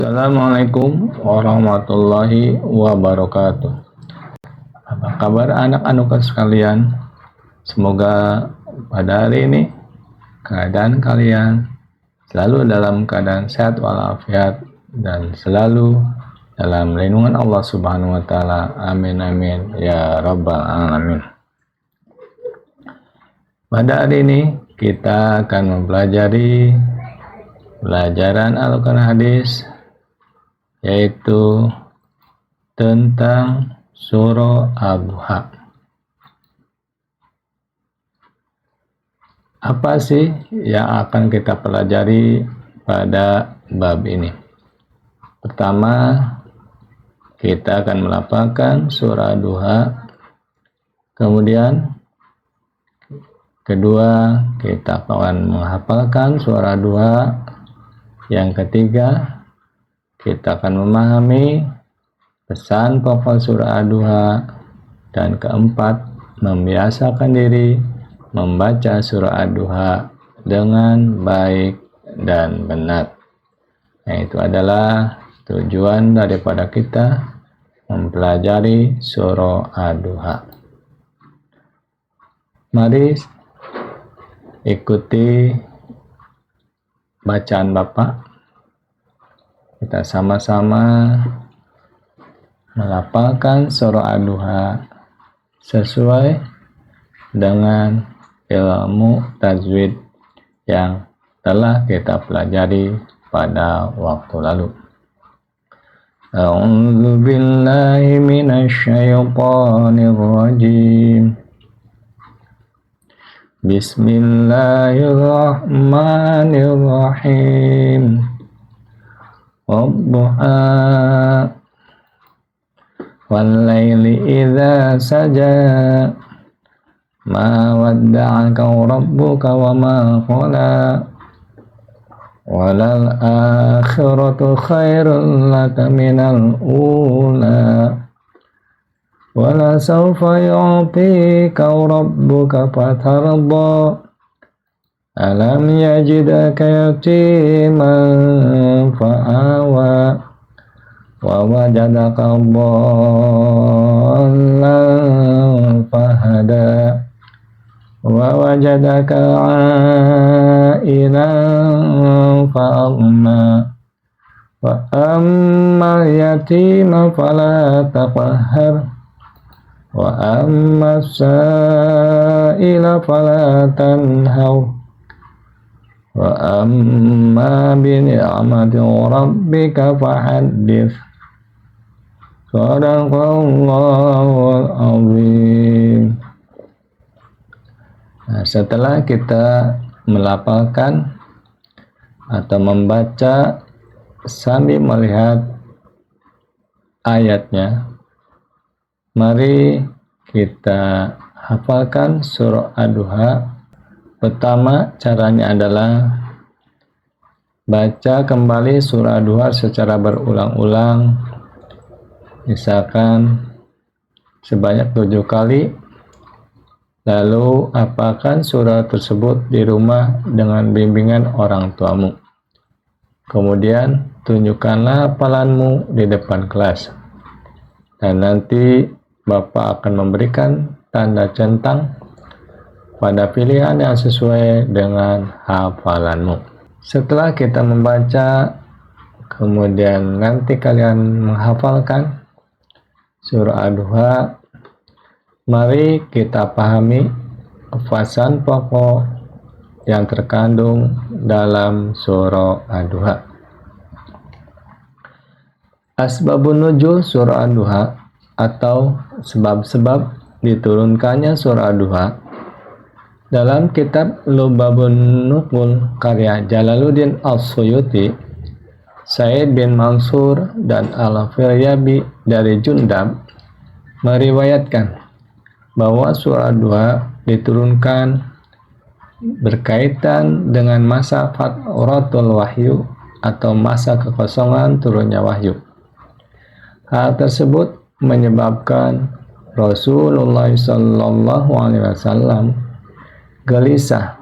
Assalamualaikum warahmatullahi wabarakatuh. Apa kabar anak-anak sekalian? Semoga pada hari ini keadaan kalian selalu dalam keadaan sehat walafiat dan selalu dalam lindungan Allah Subhanahu wa taala. Amin amin ya rabbal alamin. Pada hari ini kita akan mempelajari pelajaran Al-Quran hadis, yaitu tentang surah Ad-Duha. Apa sih yang akan kita pelajari pada bab ini? Pertama, kita akan melafalkan surah Ad-Duha. Kemudian kedua, kita akan menghafalkan surah Ad-Duha. Yang ketiga, kita akan memahami pesan pokok surah Ad-Duha. Dan keempat, membiasakan diri membaca surah Ad-Duha dengan baik dan benar. Nah, itu adalah tujuan daripada kita mempelajari surah Ad-Duha. Mari ikuti bacaan Bapak. Kita sama-sama melafalkan surah Ad-Duha sesuai dengan ilmu tajwid yang telah kita pelajari pada waktu lalu. A'udzu billahi minasy syaithanir rajim. Bismillahirrahmanirrahim. Wadduha wal-laili idza saja, ma wadda'aka rabbuka wa ma qala, walal akhiratu khairun laka minal ula, wala sawfa yu'tika rabbuka fatarda, alam yajidaka yatiman fa'awa, wa wajadaka dhallan fahada, wa wajadaka 'ailan fa'agna, wa ammal yatima fala taqhar, wa amma sa'ila fala tanhaw, wa amma bi ni'mati rabbika fahaddits. Shadaqallahul azim. Nah, setelah kita melafalkan atau membaca sambil melihat ayatnya, mari kita hafalkan surah Ad-Duha. Pertama, caranya adalah baca kembali surah Ad-Duha secara berulang-ulang, misalkan sebanyak 7 kali. Lalu hafalkan surah tersebut di rumah dengan bimbingan orang tuamu. Kemudian tunjukkanlah hafalanmu di depan kelas. Dan nanti Bapak akan memberikan tanda centang pada pilihan yang sesuai dengan hafalanmu. Setelah kita membaca, kemudian nanti kalian menghafalkan surah Ad-Duha, mari kita pahami pesan pokok yang terkandung dalam surah Ad-Duha. Asbabun nuzul surah Ad-Duha atau sebab-sebab diturunkannya surah Ad-Duha. Dalam kitab Lubabun Nuqul karya Jalaluddin As-Suyuti, Said bin Mansur dan Al-Firyabi dari Jundab meriwayatkan bahwa surah Ad-Duha diturunkan berkaitan dengan masa fatratul wahyu atau masa kekosongan turunnya wahyu. Hal tersebut menyebabkan Rasulullah SAW gelisah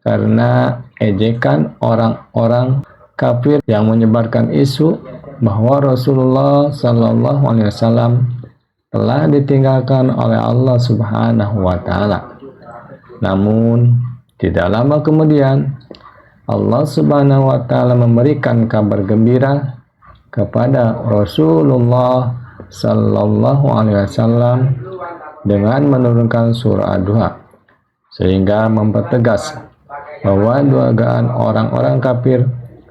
karena ejekan orang-orang kafir yang menyebarkan isu bahwa Rasulullah Sallallahu Alaihi Wasallam telah ditinggalkan oleh Allah Subhanahu wa Ta'ala. Namun, tidak lama kemudian Allah Subhanahu wa Ta'ala memberikan kabar gembira kepada Rasulullah Sallallahu Alaihi Wasallam dengan menurunkan surah Ad-Duha, sehingga mempertegas bahwa dugaan orang-orang kafir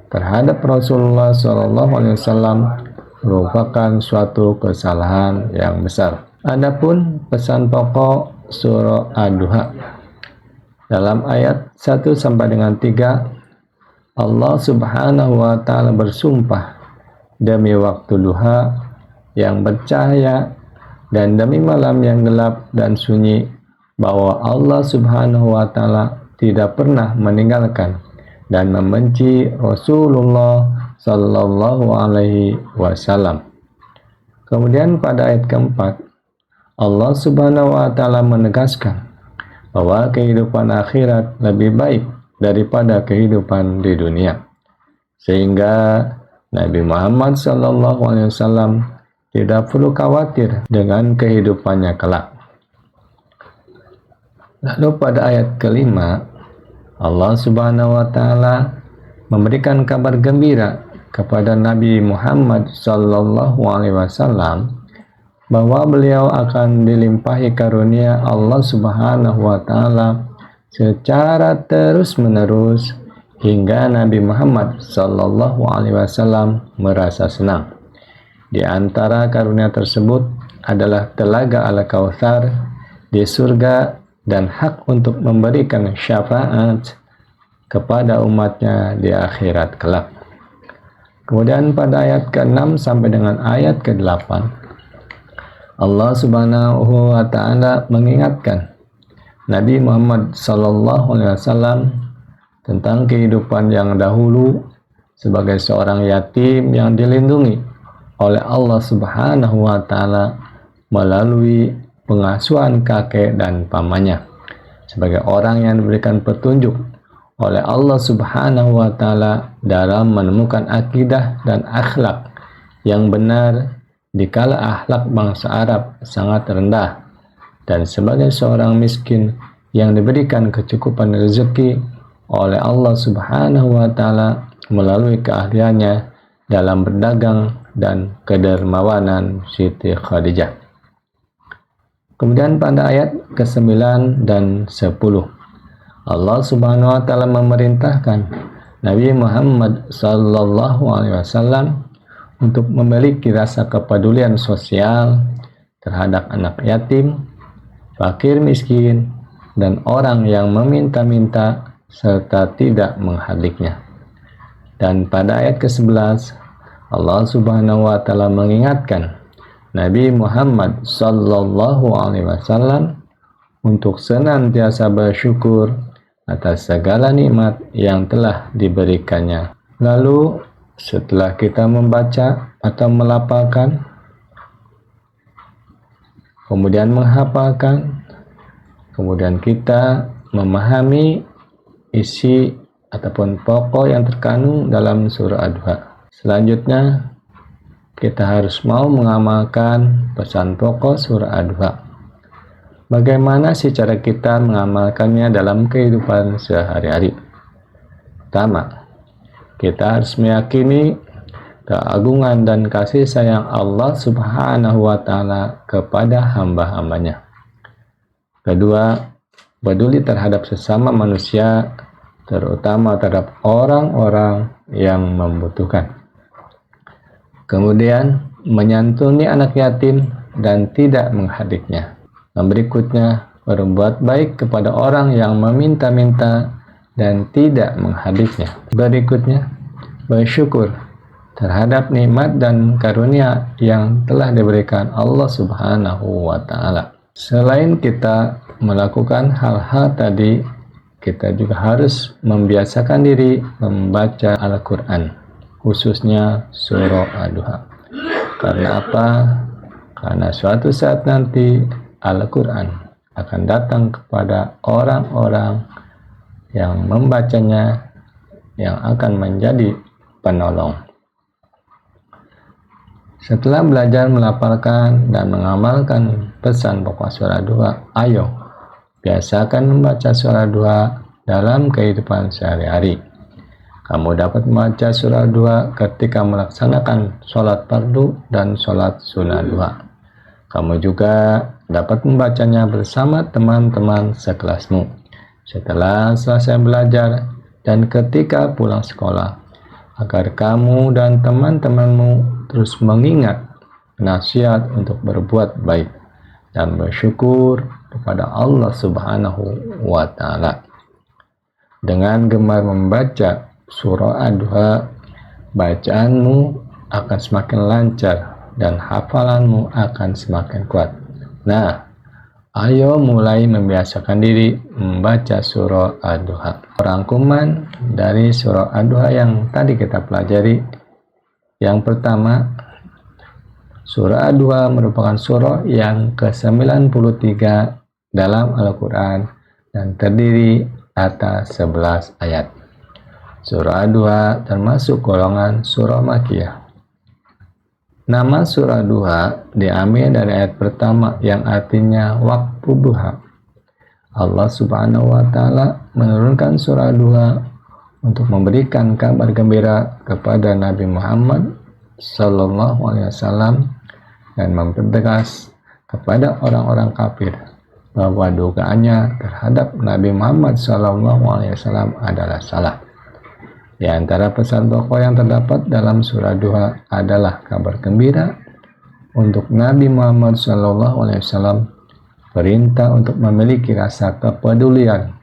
terhadap Rasulullah Sallallahu Alaihi Wasallam merupakan suatu kesalahan yang besar. Adapun pesan pokok surah Ad-Duha dalam ayat 1 sampai dengan 3, Allah Subhanahu wa Ta'ala bersumpah demi waktu duha yang bercahaya dan demi malam yang gelap dan sunyi, bahwa Allah Subhanahu wa Ta'ala tidak pernah meninggalkan dan membenci Rasulullah Sallallahu Alaihi Wasallam. Kemudian pada ayat keempat, Allah Subhanahu wa Ta'ala menegaskan bahwa kehidupan akhirat lebih baik daripada kehidupan di dunia, sehingga Nabi Muhammad Sallallahu Alaihi Wasallam tidak perlu khawatir dengan kehidupannya kelak. Lalu pada ayat kelima, Allah Subhanahu wa Ta'ala memberikan kabar gembira kepada Nabi Muhammad Sallallahu Alaihi Wasallam bahwa beliau akan dilimpahi karunia Allah Subhanahu wa Ta'ala secara terus-menerus hingga Nabi Muhammad Sallallahu Alaihi Wasallam merasa senang. Di antara karunia tersebut adalah telaga Al-Kautsar di surga dan hak untuk memberikan syafaat kepada umatnya di akhirat kelak. Kemudian pada ayat ke-6 sampai dengan ayat ke-8, Allah Subhanahu wa Ta'ala mengingatkan Nabi Muhammad Sallallahu Alaihi Wasallam tentang kehidupan yang dahulu sebagai seorang yatim yang dilindungi oleh Allah Subhanahu wa Ta'ala melalui pengasuhan kakek dan pamannya, sebagai orang yang diberikan petunjuk oleh Allah Subhanahu wa Ta'ala dalam menemukan akidah dan akhlak yang benar dikala akhlak bangsa Arab sangat rendah, dan sebagai seorang miskin yang diberikan kecukupan rezeki oleh Allah Subhanahu wa Ta'ala melalui keahliannya dalam berdagang dan kedermawanan Siti Khadijah. Kemudian pada ayat ke-9 dan 10, Allah Subhanahu wa Ta'ala memerintahkan Nabi Muhammad Sallallahu Alaihi Wasallam untuk memiliki rasa kepedulian sosial terhadap anak yatim, fakir miskin, dan orang yang meminta-minta serta tidak menghadiknya. Dan pada ayat ke-11, Allah Subhanahu wa Ta'ala mengingatkan Nabi Muhammad Sallallahu Alaihi Wasallam untuk senantiasa bersyukur atas segala nikmat yang telah diberikannya. Lalu setelah kita membaca atau melafalkan, kemudian menghafalkan, kemudian kita memahami isi ataupun pokok yang terkandung dalam surah Ad-Duha. Selanjutnya kita harus mau mengamalkan pesan pokok surah Ad-Duha. Bagaimana sih cara kita mengamalkannya dalam kehidupan sehari-hari? Pertama, kita harus meyakini keagungan dan kasih sayang Allah Subhanahu wa Ta'ala kepada hamba-hambanya. Kedua, peduli terhadap sesama manusia, terutama terhadap orang-orang yang membutuhkan. Kemudian, menyantuni anak yatim dan tidak menghadiknya. Dan berikutnya, berbuat baik kepada orang yang meminta-minta dan tidak menghadiknya. Berikutnya, bersyukur terhadap nikmat dan karunia yang telah diberikan Allah Subhanahu wa Ta'ala. Selain kita melakukan hal-hal tadi, kita juga harus membiasakan diri membaca Al-Quran, khususnya surah Ad-Duha. Karena apa? Karena suatu saat nanti Al-Quran akan datang kepada orang-orang yang membacanya, yang akan menjadi penolong. Setelah belajar melafalkan dan mengamalkan pesan pokok surah duha, ayo biasakan membaca surah duha dalam kehidupan sehari-hari. Kamu dapat membaca surah duha ketika melaksanakan sholat fardu dan sholat sunnah duha. Kamu juga dapat membacanya bersama teman-teman sekelasmu setelah selesai belajar dan ketika pulang sekolah, agar kamu dan teman-temanmu terus mengingat nasihat untuk berbuat baik dan bersyukur kepada Allah Subhanahu wa Ta'ala. Dengan gemar membaca surah Ad-Duha, bacaanmu akan semakin lancar dan hafalanmu akan semakin kuat. Nah, ayo mulai membiasakan diri membaca surah Ad-Duha. Rangkuman dari surah Ad-Duha yang tadi kita pelajari. Yang pertama, surah Ad-Duha merupakan surah yang ke-93 dalam Al-Quran dan terdiri atas 11 ayat. Surah Ad-Duha termasuk golongan surah Makkiyah. Nama surah Duha diambil dari ayat pertama yang artinya waktu duha. Allah Subhanahu wa Ta'ala menurunkan surah Duha untuk memberikan kabar gembira kepada Nabi Muhammad Sallallahu Alaihi Wasallam dan mempertegas kepada orang-orang kafir bahwa dugaannya terhadap Nabi Muhammad Sallallahu Alaihi Wasallam adalah salah. Di antara pesan pokok yang terdapat dalam surah Duha adalah kabar gembira untuk Nabi Muhammad SAW, perintah untuk memiliki rasa kepedulian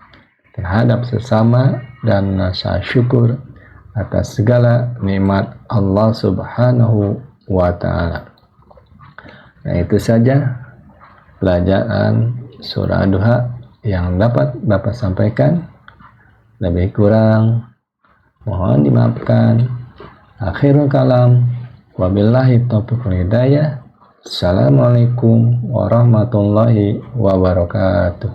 terhadap sesama dan rasa syukur atas segala nikmat Allah Subhanahu wa Ta'ala. Nah, itu saja pelajaran surah Duha yang dapat Bapak sampaikan. Lebih kurang mohon dimaafkan. Akhirul kalam, wabillahi taufiq wal hidayah. Assalamualaikum warahmatullahi wabarakatuh.